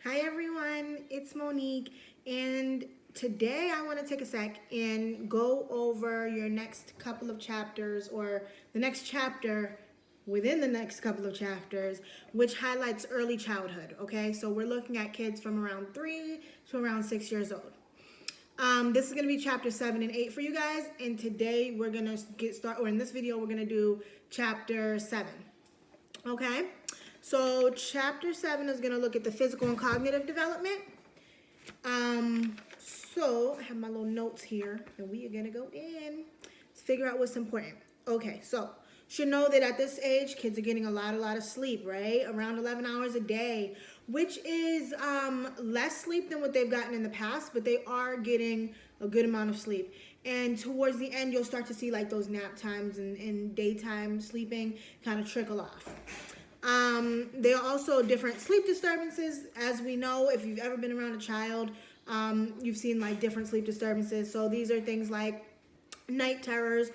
Hi everyone, it's Monique, and today I want to take a sec and go over your next couple of chapters, or the next chapter within the next couple of chapters, which highlights early childhood. Okay, so we're looking at kids from around 3 to around 6 years old. This is going to be chapter 7 and 8 for you guys, and today we're going to get started, or in this video, we're going to do chapter 7. Okay, so chapter 7 is going to look at the physical and cognitive development. So I have my little notes here, and we are going to go in. Let's figure out what's important. Okay, so should know that at this age, kids are getting a lot of sleep, right? Around 11 hours a day, which is less sleep than what they've gotten in the past, but they are getting a good amount of sleep. And towards the end, you'll start to see like those nap times and daytime sleeping kind of trickle off. There are also different sleep disturbances. As we know, if you've ever been around a child, you've seen like different sleep disturbances. So these are things like night terrors,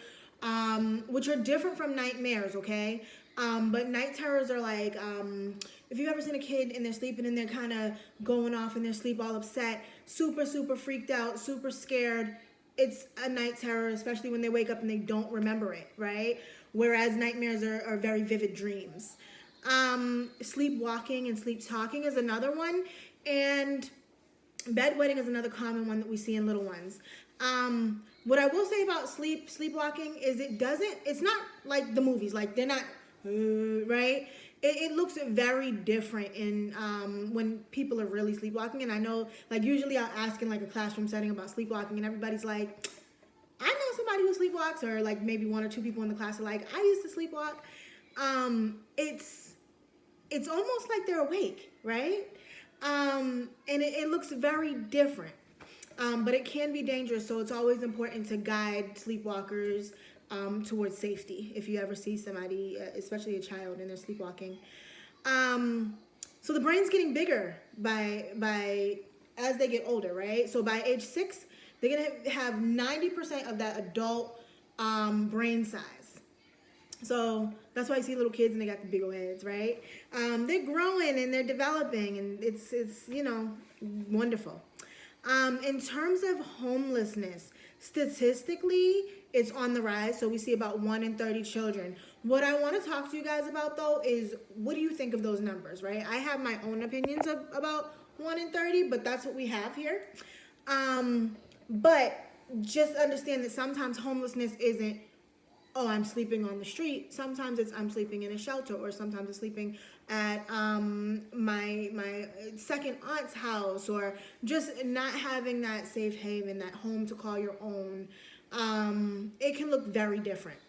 which are different from nightmares, okay? But night terrors are like, if you've ever seen a kid and they're sleeping and they're kind of going off in their sleep all upset, super freaked out, super scared, it's a night terror, especially when they wake up and they don't remember it, right? Whereas nightmares are very vivid dreams. Sleepwalking and sleep talking is another one, and bedwetting is another common one that we see in little ones. What I will say about sleepwalking is it's not like the movies, like they're not, right? It looks very different in when people are really sleepwalking. And I know, like, usually I'll ask in like a classroom setting about sleepwalking, and everybody's like, I know somebody who sleepwalks, or like maybe one or two people in the class are like, I used to sleepwalk. It's almost like they're awake, right? And it looks very different. But it can be dangerous, so it's always important to guide sleepwalkers towards safety if you ever see somebody, especially a child, and they're sleepwalking. So the brain's getting bigger by as they get older, right? So by age 6, they're gonna have 90% of that adult brain size. So that's why you see little kids and they got the big old heads, right? They're growing and they're developing, and it's wonderful. In terms of homelessness, statistically, it's on the rise. So we see about 1 in 30 children. What I want to talk to you guys about, though, is what do you think of those numbers, right? I have my own opinions about 1 in 30, but that's what we have here. But just understand that sometimes homelessness isn't, oh, I'm sleeping on the street. Sometimes it's I'm sleeping in a shelter, or sometimes it's sleeping at my second aunt's house, or just not having that safe haven, that home to call your own. It can look very different.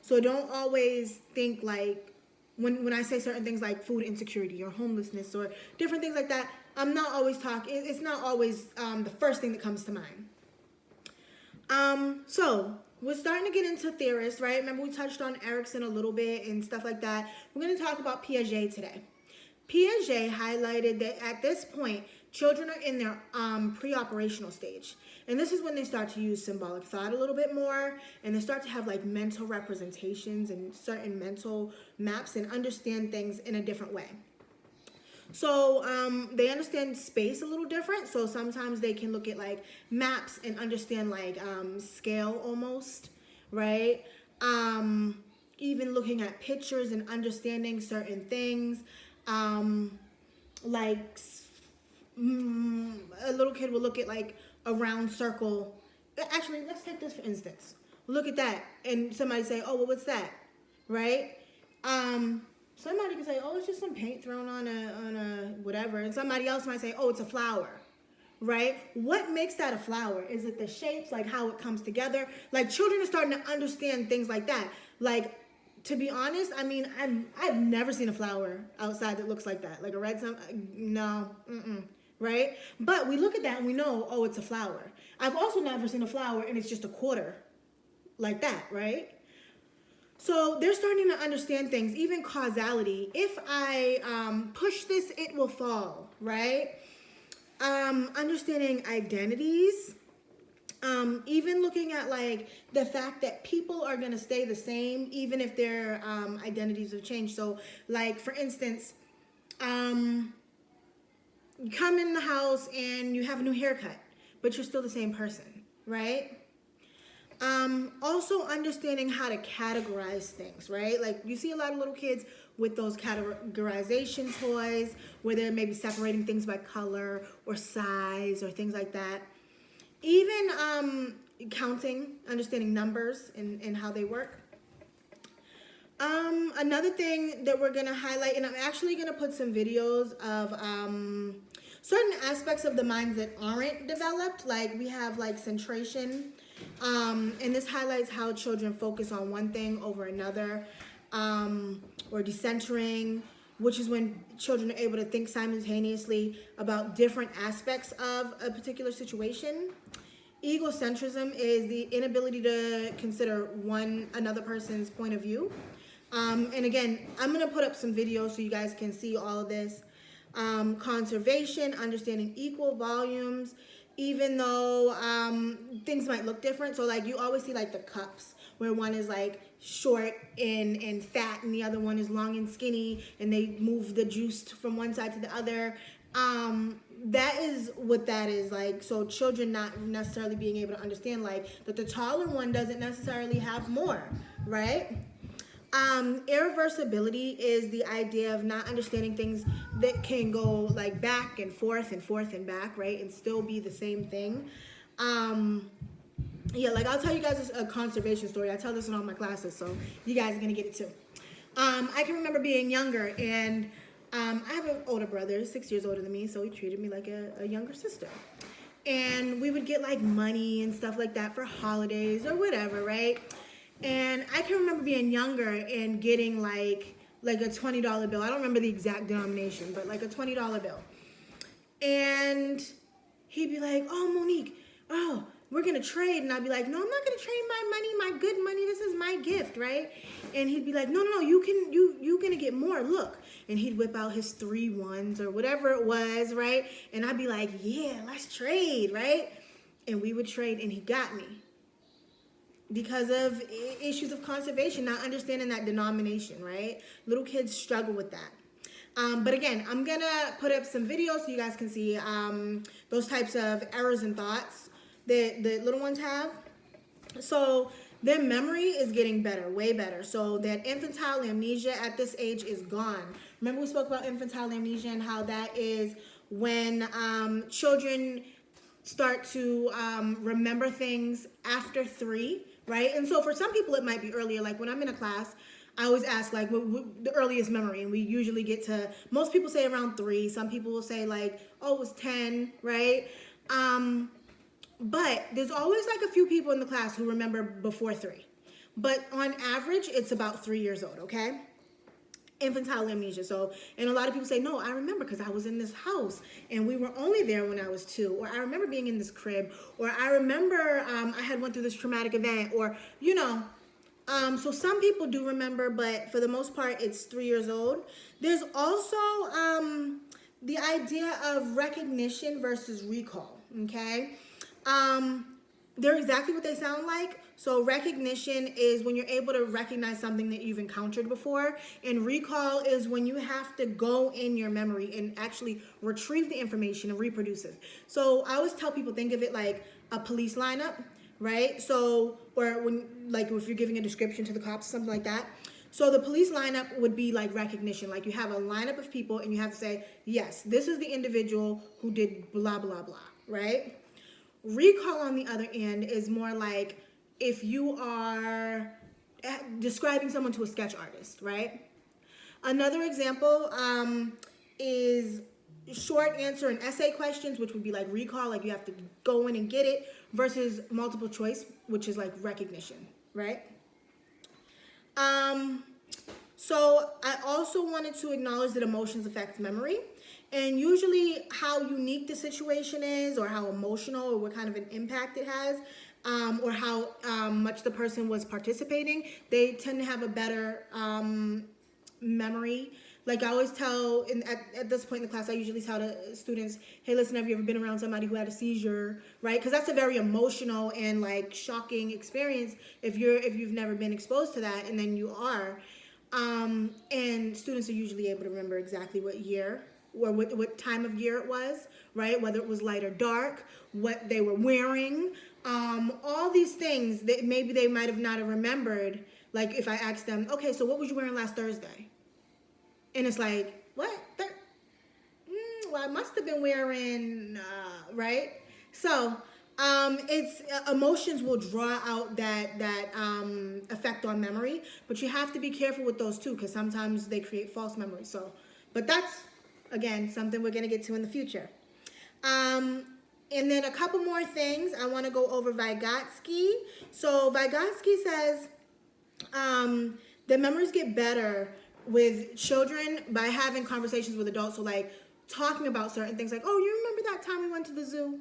So don't always think like when I say certain things like food insecurity or homelessness or different things like that, I'm not always talking. It's not always the first thing that comes to mind. So we're starting to get into theorists, right? Remember we touched on Erickson a little bit and stuff like that. We're going to talk about Piaget today. Piaget highlighted that at this point, children are in their pre-operational stage. And this is when they start to use symbolic thought a little bit more, and they start to have like mental representations and certain mental maps and understand things in a different way. So they understand space a little different. So sometimes they can look at like maps and understand like scale almost, right? Even looking at pictures and understanding certain things. Like a little kid will look at like a round circle. Actually, let's take this for instance. Look at that, and somebody say, "Oh, well, what's that?" Right? Somebody can say, "Oh, it's just some paint thrown on a whatever," and somebody else might say, "Oh, it's a flower." Right? What makes that a flower? Is it the shapes, like how it comes together? Like children are starting to understand things like that. Like, to be honest, I mean, I've never seen a flower outside that looks like that, like a red sun. No, right? But we look at that and we know, oh, it's a flower. I've also never seen a flower and it's just a quarter, like that, right? So they're starting to understand things, even causality. If I push this, it will fall, right? Understanding identities. Even looking at like the fact that people are going to stay the same even if their identities have changed. So like for instance, you come in the house and you have a new haircut, but you're still the same person, right? Also understanding how to categorize things, right? Like you see a lot of little kids with those categorization toys where they're maybe separating things by color or size or things like that. Even counting, understanding numbers and how they work. Another thing that we're going to highlight, and I'm actually going to put some videos of certain aspects of the minds that aren't developed. Like we have like centration, and this highlights how children focus on one thing over another, or decentering, which is when children are able to think simultaneously about different aspects of a particular situation. Egocentrism is the inability to consider another person's point of view. And again, I'm going to put up some videos so you guys can see all of this. Conservation, understanding equal volumes, even though things might look different. So like you always see like the cups where one is like short and fat and the other one is long and skinny, and they move the juice from one side to the other. That is what that is like. So children not necessarily being able to understand like that the taller one doesn't necessarily have more, right? Irreversibility is the idea of not understanding things that can go like back and forth and back, right? And still be the same thing. Yeah, like I'll tell you guys a conservation story. I tell this in all my classes, so you guys are gonna get it too. I can remember being younger, and I have an older brother, 6 years older than me, so he treated me like a younger sister. And we would get like money and stuff like that for holidays or whatever, right? And I can remember being younger and getting like a $20 bill. I don't remember the exact denomination, but like a $20 bill. And he'd be like, "Oh, Monique, oh, we're gonna trade." And I'd be like, "No, I'm not gonna trade my money, my good money. This is my gift, right?" And he'd be like, "No, you gonna get more. Look." And he'd whip out his 3 ones or whatever it was, right? And I'd be like, "Yeah, let's trade," right? And we would trade, and he got me. Because of issues of conservation, not understanding that denomination, right? Little kids struggle with that. But again, I'm going to put up some videos so you guys can see those types of errors and thoughts that the little ones have. So their memory is getting better, way better. So that infantile amnesia at this age is gone. Remember we spoke about infantile amnesia and how that is when children start to remember things after 3, right? And so for some people it might be earlier. Like when I'm in a class, I always ask like what the earliest memory, and we usually get to, most people say around 3. Some people will say like, oh, it was 10, right? But there's always like a few people in the class who remember before 3. But on average, it's about 3 years old, okay? Infantile amnesia. So, and a lot of people say, no, I remember because I was in this house and we were only there when I was 2, or I remember being in this crib, or I remember I had went through this traumatic event, or, you know, so some people do remember, but for the most part, it's 3 years old. There's also the idea of recognition versus recall, okay? They're exactly what they sound like. So recognition is when you're able to recognize something that you've encountered before, and recall is when you have to go in your memory and actually retrieve the information and reproduce it. So I always tell people, think of it like a police lineup, right? So, or when, like if you're giving a description to the cops, something like that. So the police lineup would be like recognition. Like you have a lineup of people and you have to say, yes, this is the individual who did blah, blah, blah, right? Recall on the other end is more like if you are describing someone to a sketch artist, right? Another example is short answer and essay questions, which would be like recall, like you have to go in and get it, versus multiple choice, which is like recognition, right? So I also wanted to acknowledge that emotions affect memory. And usually how unique the situation is, or how emotional, or what kind of an impact it has, or how much the person was participating, they tend to have a better memory. Like I always tell, at this point in the class, I usually tell the students, hey, listen, have you ever been around somebody who had a seizure, right? Because that's a very emotional and like shocking experience if you've never been exposed to that, and then you are. And students are usually able to remember exactly what year or what time of year it was, right? Whether it was light or dark, what they were wearing, all these things that maybe they might have not have remembered. Like if I asked them, okay, so what was you wearing last Thursday? And it's like, what? Well, I must have been wearing, right? So it's emotions will draw out that effect on memory, but you have to be careful with those too, because sometimes they create false memories. So, but that's again something we're gonna get to in the future. And then a couple more things I want to go over Vygotsky. So Vygotsky says the memories get better with children by having conversations with adults. So like talking about certain things, like, oh, you remember that time we went to the zoo?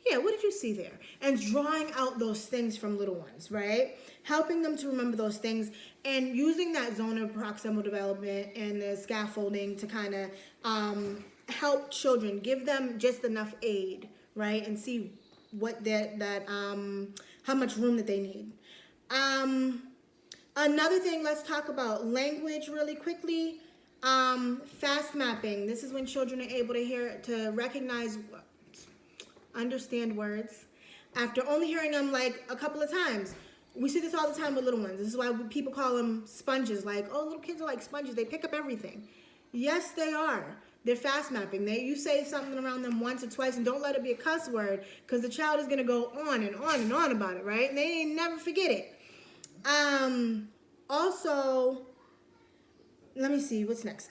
Yeah, what did you see there? And drawing out those things from little ones, right? Helping them to remember those things and using that zone of proximal development and the scaffolding to kind of help children, give them just enough aid, right? And see what how much room that they need. Another thing, let's talk about language really quickly. Fast mapping. This is when children are able to recognize, understand words after only hearing them like a couple of times. We see this all the time with little ones. This is why people call them sponges. Like, oh, little kids are like sponges. They pick up everything. Yes, they are. They're fast mapping. You say something around them once or twice and don't let it be a cuss word, because the child is going to go on and on and on about it, right? And they never forget it. Also, let me see, what's next?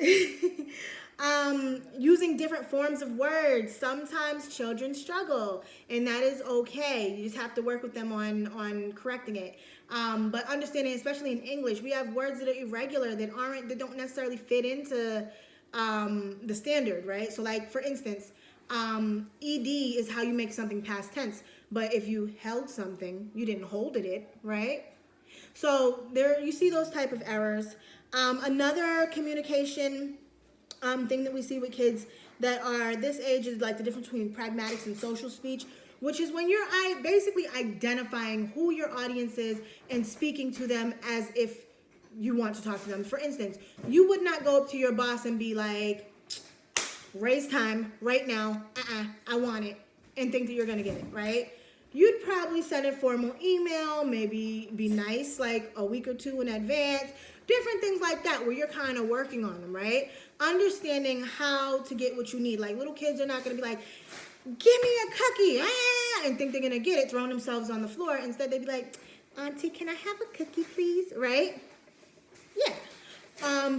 Using different forms of words. Sometimes children struggle, and that is okay. You just have to work with them on correcting it. But understanding, especially in English, we have words that are irregular, that don't necessarily fit into the standard, right? So like, for instance, ed is how you make something past tense. But if you held something, you didn't hold it, right? So there, you see those type of errors. Another communication thing that we see with kids that are this age is like the difference between pragmatics and social speech, which is when you're basically identifying who your audience is and speaking to them as if you want to talk to them. For instance, you would not go up to your boss and be like, raise time right now, I want it, and think that you're gonna get it, right? You'd probably send a formal email, maybe be nice like a week or two in advance, different things like that where you're kind of working on them, right? Understanding how to get what you need. Like little kids are not going to be like, give me a cookie, and think they're going to get it, throwing themselves on the floor. Instead, they'd be like, Auntie, can I have a cookie, please? Right? Yeah.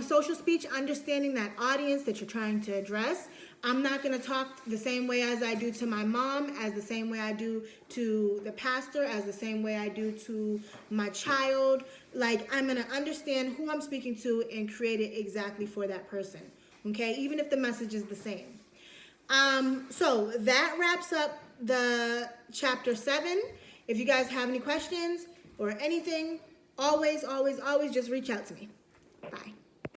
Social speech, understanding that audience that you're trying to address. I'm not going to talk the same way as I do to my mom, as the same way I do to the pastor, as the same way I do to my child. Like, I'm going to understand who I'm speaking to and create it exactly for that person, okay? Even if the message is the same. So that wraps up the chapter 7. If you guys have any questions or anything, always just reach out to me. Bye.